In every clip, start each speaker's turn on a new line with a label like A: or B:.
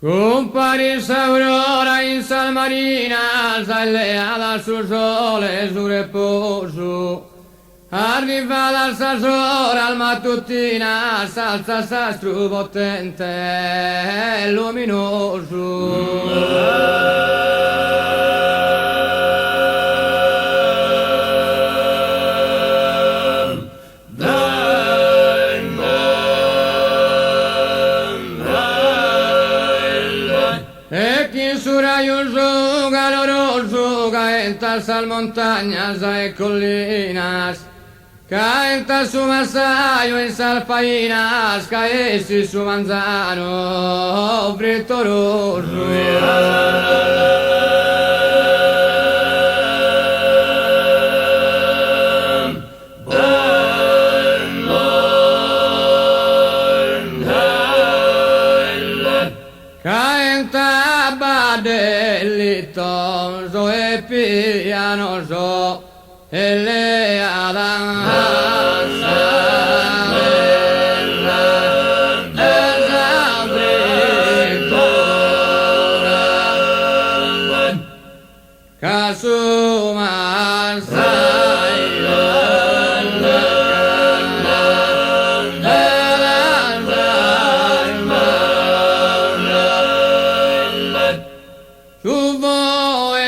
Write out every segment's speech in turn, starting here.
A: Comparisse aurora in sal marina, salleata sul sole, su riposo. Arrivata al sasora al mattutina, salsa sastro potente e luminoso. E chi su raioso caloroso caenta sal montañas e collinas, caenta su massaio in sal fainas, caessi su manzano frittoroso. Caenta badellitoso e pianoso e le adanza casuma tu vuoi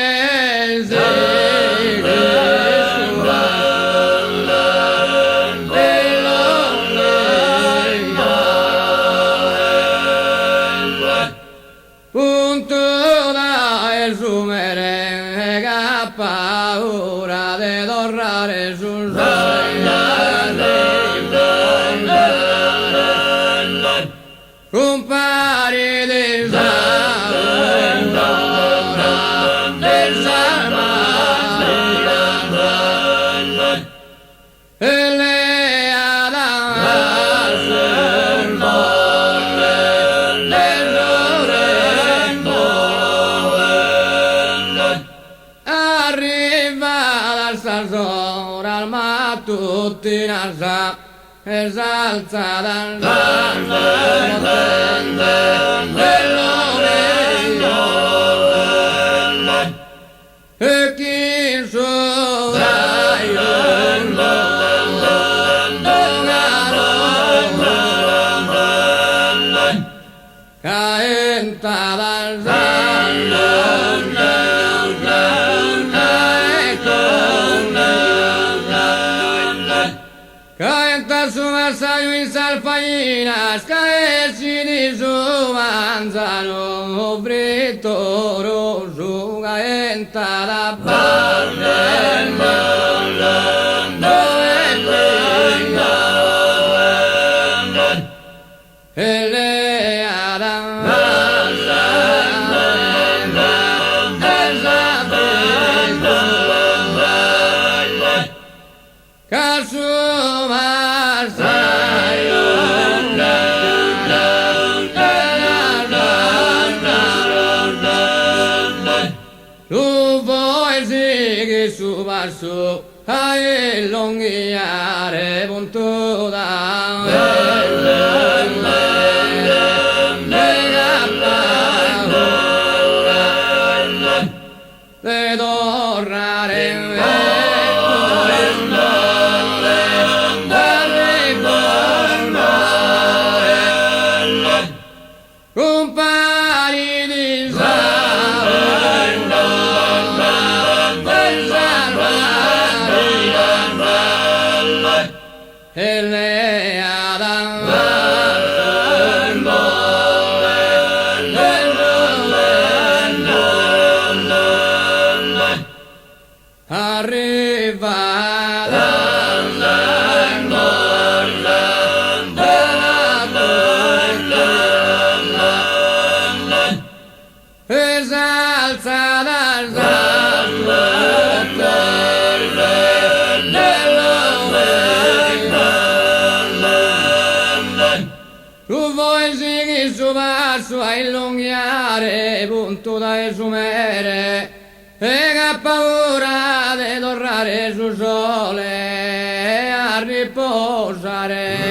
A: punto da esumere che ha paura di tornare sul compari di e le arriva dal sasora al mattutina sa esalza dal e chi caenta dal caenta su massaio in salfainas, caessi di su manzano frittoroso, caenta da e le casuma tu vuoi che su basso a lunghiare punto de tornare compari di e le arriva esalza dal tu vuoi che su basso a illunghiare punto da esumere e che ha paura di tornare sul sole a riposare